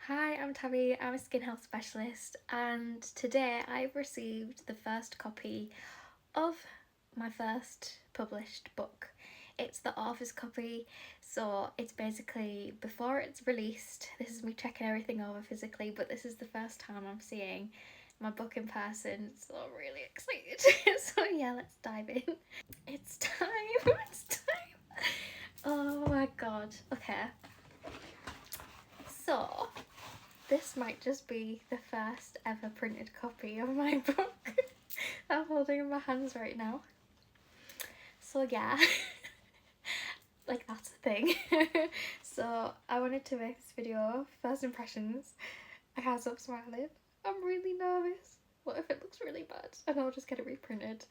Hi, I'm Tabi, I'm a skin health specialist, and today I've received the first copy of my first published book. It's the author's copy, so it's basically before it's released. This is me checking everything over physically, but this is the first time I'm seeing my book in person, so I'm really excited. So yeah, let's dive in. It's time, it's time. Oh my god, okay. So, this might just be the first ever printed copy of my book I'm holding in my hands right now. So yeah, like that's the thing. So I wanted to make this video, first impressions. I can't stop smiling. I'm really nervous. What if it looks really bad and I'll just get it reprinted?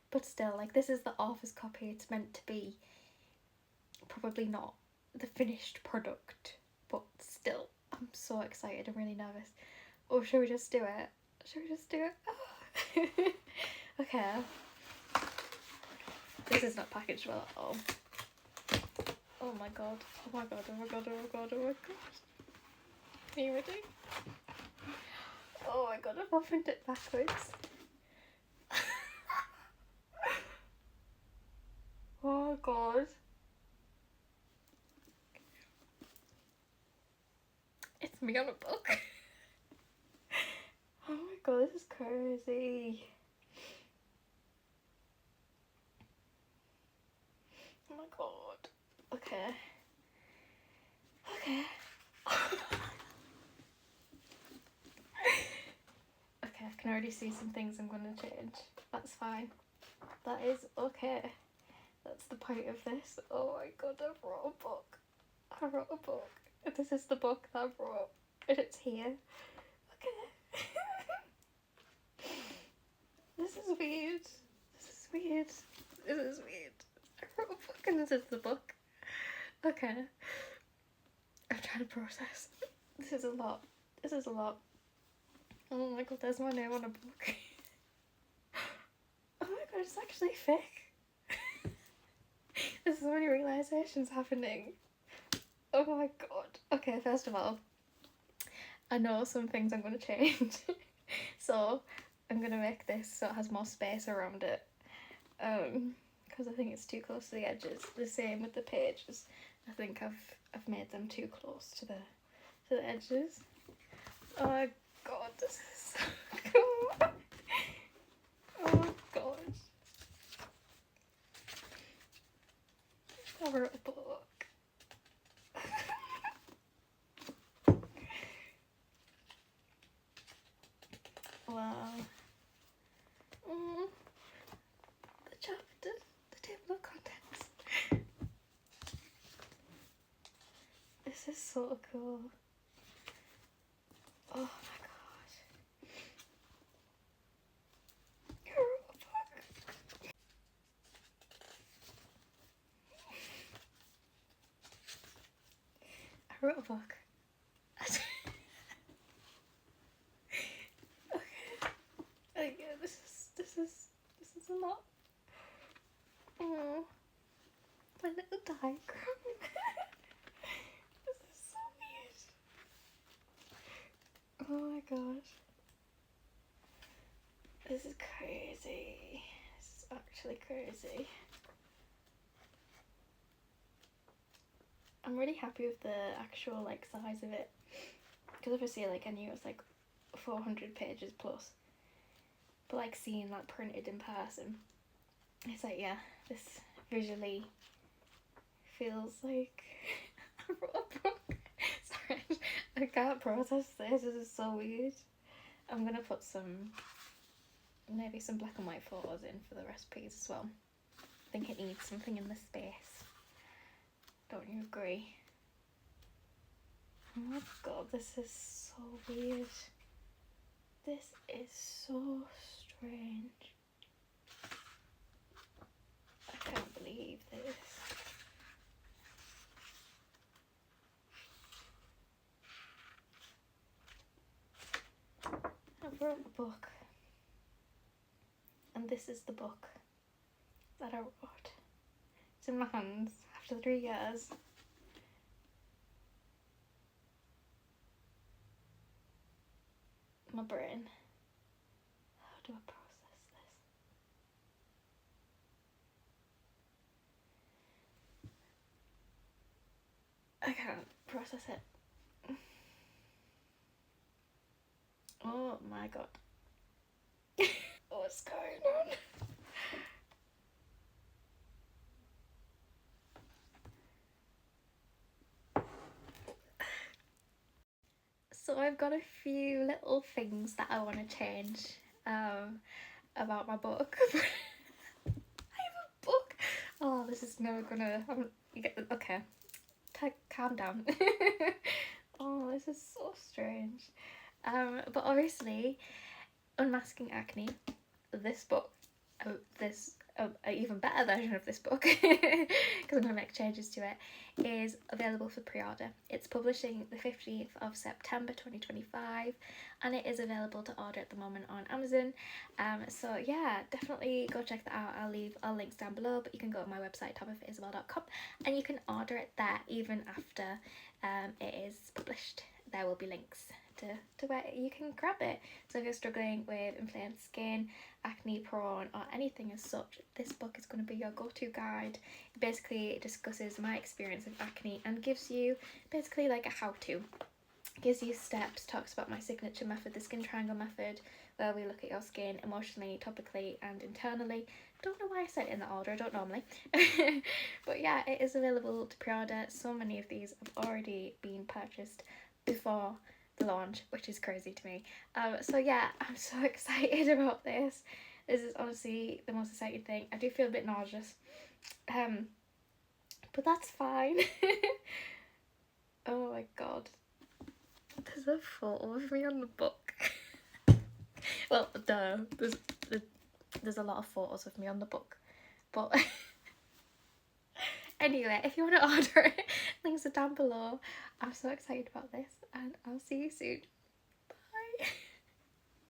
But still, like, this is the author's copy. It's meant to be probably not the finished product, but still, I'm so excited. I'm really nervous. Or should we just do it? Should we just do it? Oh. Okay. This is not packaged well at all. Oh my god. Oh my god. Oh my god. Oh my god. Oh my god. Are you ready? Oh my god. I've opened it backwards. Oh my god. It's me on a book. Oh my god. This is crazy. Oh my god. Okay. Okay. Okay, I can already see some things I'm gonna change. That's fine. That is okay. That's the point of this. Oh my god, I wrote a book. I wrote a book. This is the book that I wrote. And it's here. Okay. This is weird. This is weird. This is weird. I wrote a book and this is the book. Okay. I'm trying to process. This is a lot. This is a lot. Oh my god, there's my name on a book. Oh my god, it's actually fake. There's so many realizations happening. Oh my god. Okay, first of all, I know some things I'm going to change. So I'm going to make this so it has more space around it. Because I think it's too close to the edges. The same with the pages. I think I've made them too close to the edges. Oh my god, this is so cool. Oh my god. I wrote a book. Wow. The chapter, the table of contents. This is so cool. Oh my god. I wrote a book. I wrote a book. Okay. Yeah, this is a lot. Oh, my little diagram. This is so weird. Oh my gosh. This is crazy. This is actually crazy. I'm really happy with the actual like size of it. Because obviously like I knew it was like 400 pages plus. But like seeing that printed in person, it's like, yeah, this visually feels like I wrote a book. Sorry, I can't process this. This is so weird. I'm gonna put maybe some black and white photos in for the recipes as well. I think it needs something in the space. Don't you agree? Oh my god, this is so weird. This is so strange. I can't believe this. I wrote a book. And this is the book that I wrote. It's in my hands after 3 years. my brain. How do I process this? I can't process it. Oh my god. What's going on? So I've got a few little things that I want to change about my book. I have a book. Oh, this is never gonna. Okay, calm down. Oh, this is so strange. But obviously, Unmasking Acne, this book, this an even better version of this book, because I'm going to make changes to it, is available for pre-order. It's publishing the 15th of September 2025, and it is available to order at the moment on Amazon. So yeah, definitely go check that out. I'll leave all links down below, but you can go to my website tabi.isobel.com and you can order it there even after it is published. There will be links to where you can grab it. So if you're struggling with inflamed skin, acne prone, or anything as such, this book is going to be your go-to guide. It basically discusses my experience of acne and gives you basically like a how-to. Gives you steps, talks about my signature method, the skin triangle method, where we look at your skin emotionally, topically, and internally. Don't know why I said it in that order, I don't normally. But yeah, it is available to pre-order. So many of these have already been purchased before the launch, which is crazy to me. So yeah, I'm so excited about this. This is honestly the most exciting thing. I do feel a bit nauseous, but that's fine. Oh my god, there's a photo of me on the book. Well, there's a lot of photos of me on the book, but anyway, if you want to order it, links are down below. I'm so excited about this, and I'll see you soon. Bye.